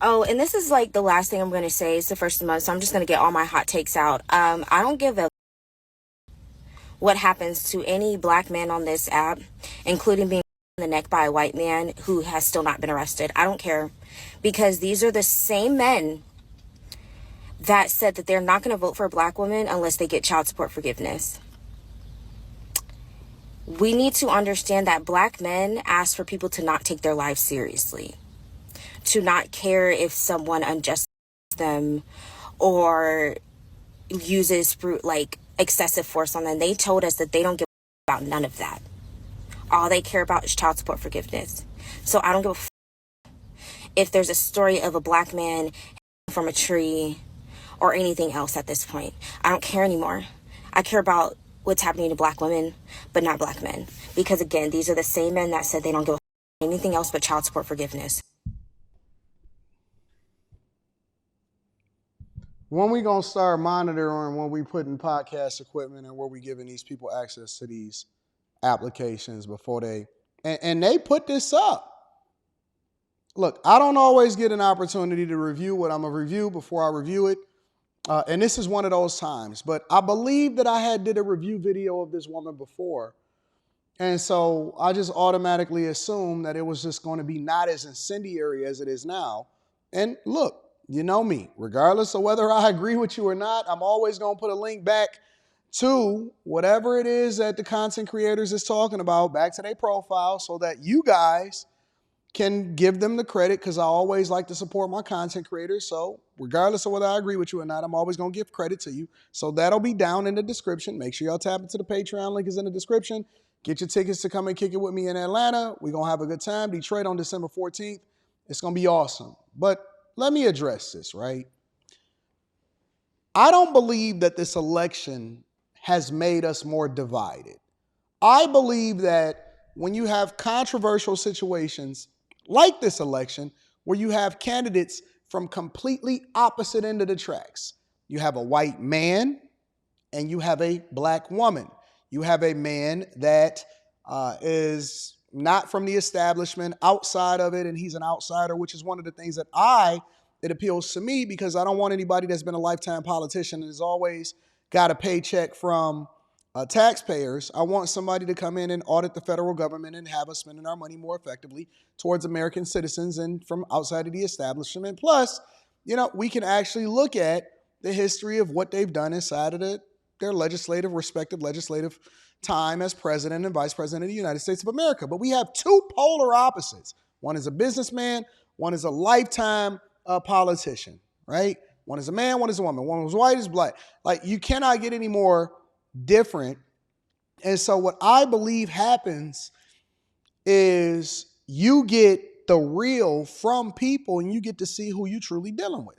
Oh, and this is like the last thing I'm going to say. It's the first of the month, so I'm just going to get all my hot takes out. I don't give a what happens to any black man on this app, including being in the neck by a white man who has still not been arrested. I don't care, because these are the same men that said that they're not going to vote for a black woman unless they get child support forgiveness. We need to understand that black men ask for people to not take their lives seriously, to not care if someone unjust them or uses like excessive force on them. They told us that they don't give about none of that. All they care about is child support forgiveness. So I don't give a if there's a story of a black man from a tree or anything else at this point. I don't care anymore. I care about what's happening to black women, but not black men. Because again, these are the same men that said they don't give a anything else but child support forgiveness. When we gonna start monitoring when we putting podcast equipment and where we giving these people access to these applications before and they put this up. Look, I don't always get an opportunity to review what I'm gonna review before I review it. And this is one of those times, but I believe that I did a review video of this woman before. And so I just automatically assumed that it was just going to be not as incendiary as it is now. And look, you know me, regardless of whether I agree with you or not, I'm always going to put a link back to whatever it is that the content creators is talking about, back to their profile, so that you guys can give them the credit, because I always like to support my content creators. So regardless of whether I agree with you or not, I'm always going to give credit to you. So that'll be down in the description. Make sure y'all tap into the Patreon link is in the description. Get your tickets to come and kick it with me in Atlanta. We're going to have a good time. Detroit on December 14th. It's going to be awesome. But let me address this, right? I don't believe that this election has made us more divided. I believe that when you have controversial situations like this election, where you have candidates from completely opposite end of the tracks, you have a white man and you have a black woman. You have a man that is not from the establishment, outside of it, and he's an outsider, which is one of the things that it appeals to me, because I don't want anybody that's been a lifetime politician and has always got a paycheck from taxpayers. I want somebody to come in and audit the federal government and have us spending our money more effectively towards American citizens and from outside of the establishment. Plus, we can actually look at the history of what they've done inside of their respective legislative time as president and vice president of the United States of America. But we have two polar opposites. One is a businessman, one is a lifetime politician, right? One is a man, one is a woman. One is white, is black. Like, you cannot get any more different. And so what I believe happens is you get the real from people and you get to see who you truly dealing with.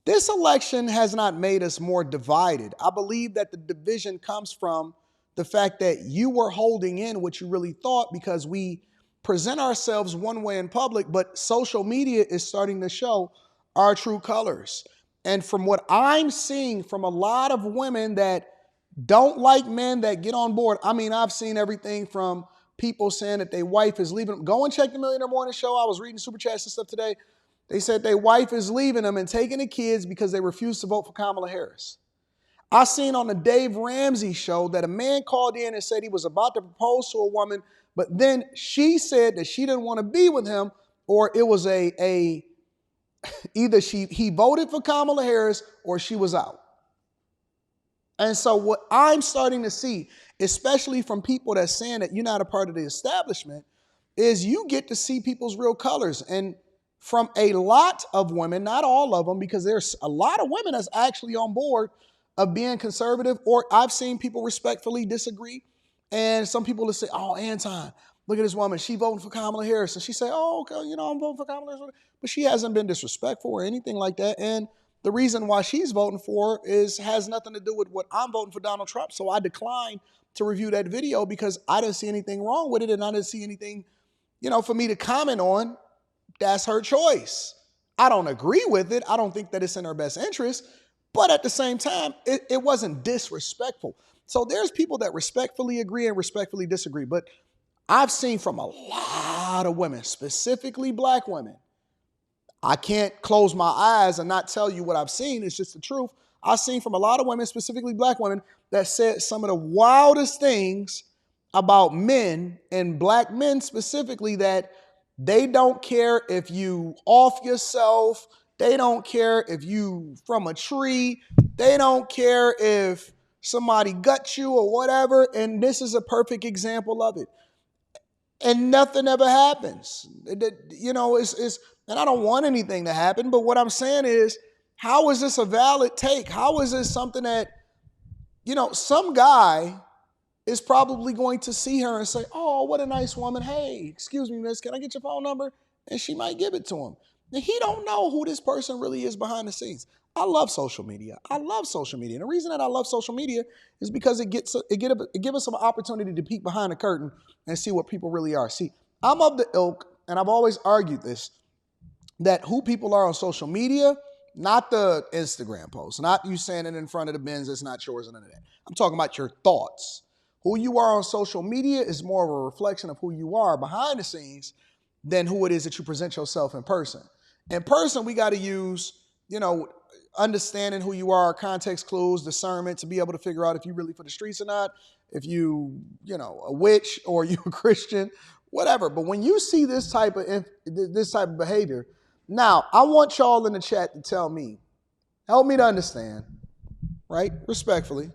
This election has not made us more divided. I believe that the division comes from the fact that you were holding in what you really thought, because we present ourselves one way in public, but social media is starting to show our true colors. And from what I'm seeing from a lot of women that don't like men that get on board, I mean, I've seen everything from people saying that their wife is leaving them. Go and check the Millionaire Morning Show. I was reading super chats and stuff today. They said their wife is leaving them and taking the kids because they refuse to vote for Kamala Harris. I seen on the Dave Ramsey show that a man called in and said he was about to propose to a woman, but then she said that she didn't want to be with him, or it was either he voted for Kamala Harris or she was out. And so what I'm starting to see, especially from people that's saying that you're not a part of the establishment, is you get to see people's real colors. And from a lot of women, not all of them, because there's a lot of women that's actually on board of being conservative, or I've seen people respectfully disagree. And some people will say, oh, Anton, look at this woman. She voting for Kamala Harris. And she say, oh, okay, I'm voting for Kamala Harris. But she hasn't been disrespectful or anything like that. And the reason why she's voting for has nothing to do with what I'm voting for Donald Trump. So I declined to review that video because I didn't see anything wrong with it. And I didn't see anything, for me to comment on. That's her choice. I don't agree with it. I don't think that it's in her best interest. But at the same time, it wasn't disrespectful. So there's people that respectfully agree and respectfully disagree. But I've seen from a lot of women, specifically black women, I can't close my eyes and not tell you what I've seen. It's just the truth. I've seen from a lot of women, specifically black women, that said some of the wildest things about men, and black men specifically, that they don't care if you off yourself. They don't care if you from a tree. They don't care if somebody gut you or whatever. And this is a perfect example of it. And nothing ever happens. It's and I don't want anything to happen, but what I'm saying is, how is this a valid take? How is this something that, some guy is probably going to see her and say, "Oh, what a nice woman. Hey, excuse me, miss, can I get your phone number?" And she might give it to him. And he don't know who this person really is behind the scenes. I love social media. I love social media. And the reason that I love social media is because it gives us some opportunity to peek behind the curtain and see what people really are. See, I'm of the ilk, and I've always argued this, that who people are on social media, not the Instagram posts, not you standing in front of the bins that's not yours and none of that. I'm talking about your thoughts. Who you are on social media is more of a reflection of who you are behind the scenes than who it is that you present yourself in person. In person, we got to use, understanding who you are, context clues, discernment to be able to figure out if you're really for the streets or not, if a witch or you a Christian, whatever. But when you see this type of behavior, now I want y'all in the chat to tell me, help me to understand, right? Respectfully.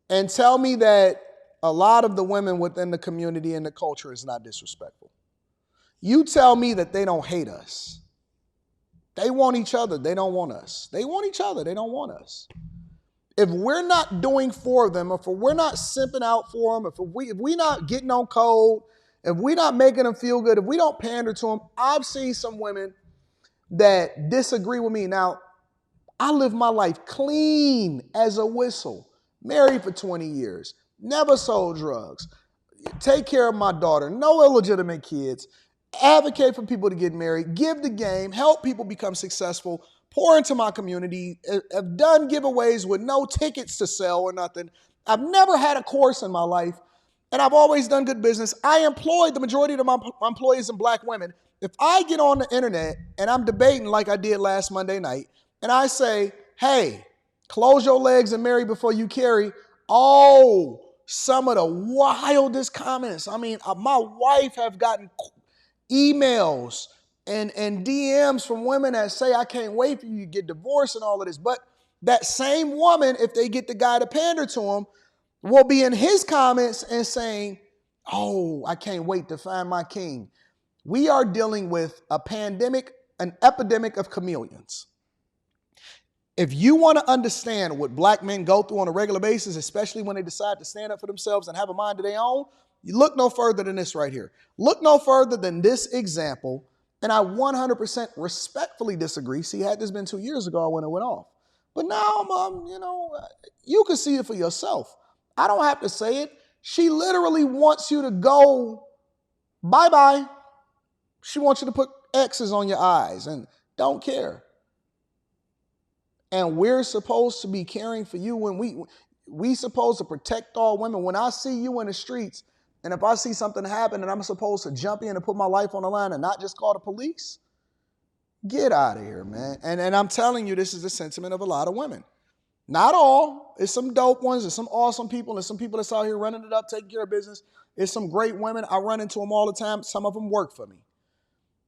And tell me that a lot of the women within the community and the culture is not disrespectful. You tell me that they don't hate us. They want each other. They don't want us. They want each other. They don't want us. If we're not doing for them, if we're not simping out for them, if we're not getting on code, if we're not making them feel good, if we don't pander to them, I've seen some women that disagree with me. Now, I live my life clean as a whistle, married for 20 years, never sold drugs, take care of my daughter, no illegitimate kids, advocate for people to get married, give the game, help people become successful, pour into my community, have done giveaways with no tickets to sell or nothing. I've never had a course in my life, and I've always done good business. I employed the majority of my employees in black women. If I get on the internet and I'm debating like I did last Monday night, and I say, "Hey, close your legs and marry before you carry," oh, some of the wildest comments. I mean, my wife have gotten emails and DMs from women that say, "I can't wait for you to get divorced," and all of this. But that same woman, if they get the guy to pander to him, will be in his comments and saying, "Oh, I can't wait to find my king." We are dealing with a pandemic, an epidemic of chameleons. If you want to understand what black men go through on a regular basis, especially when they decide to stand up for themselves and have a mind of their own, you look no further than this right here. Look no further than this example. And I 100% respectfully disagree. See, had this been 2 years ago, I wouldn't have went off. But now, you can see it for yourself. I don't have to say it. She literally wants you to go bye-bye. She wants you to put X's on your eyes and don't care. And we're supposed to be caring for you when we supposed to protect all women. When I see you in the streets, and if I see something happen and I'm supposed to jump in and put my life on the line and not just call the police, get out of here, man. And I'm telling you, this is the sentiment of a lot of women. Not all. It's some dope ones. There's some awesome people. There's some people that's out here running it up, taking care of business. It's some great women. I run into them all the time. Some of them work for me.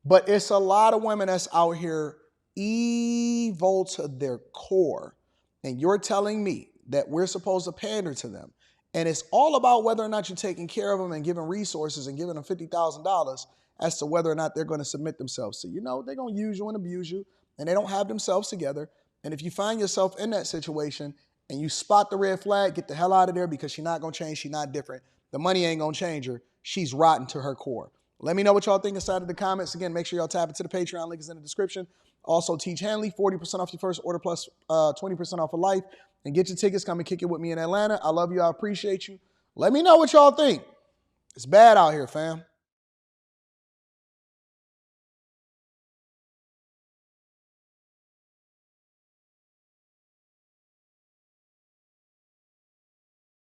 But it's a lot of women that's out here evil to their core. And you're telling me that we're supposed to pander to them. And it's all about whether or not you're taking care of them and giving resources and giving them $50,000 as to whether or not they're going to submit themselves to you. They're going to use you and abuse you, and they don't have themselves together. And if you find yourself in that situation and you spot the red flag, get the hell out of there, because she's not going to change. She's not different. The money ain't going to change her. She's rotten to her core. Let me know what y'all think inside of the comments. Again, make sure y'all tap into the Patreon. Link is in the description. Also, Teach Hanley, 40% off your first order plus 20% off for life. And get your tickets. Come and kick it with me in Atlanta. I love you. I appreciate you. Let me know what y'all think. It's bad out here, fam.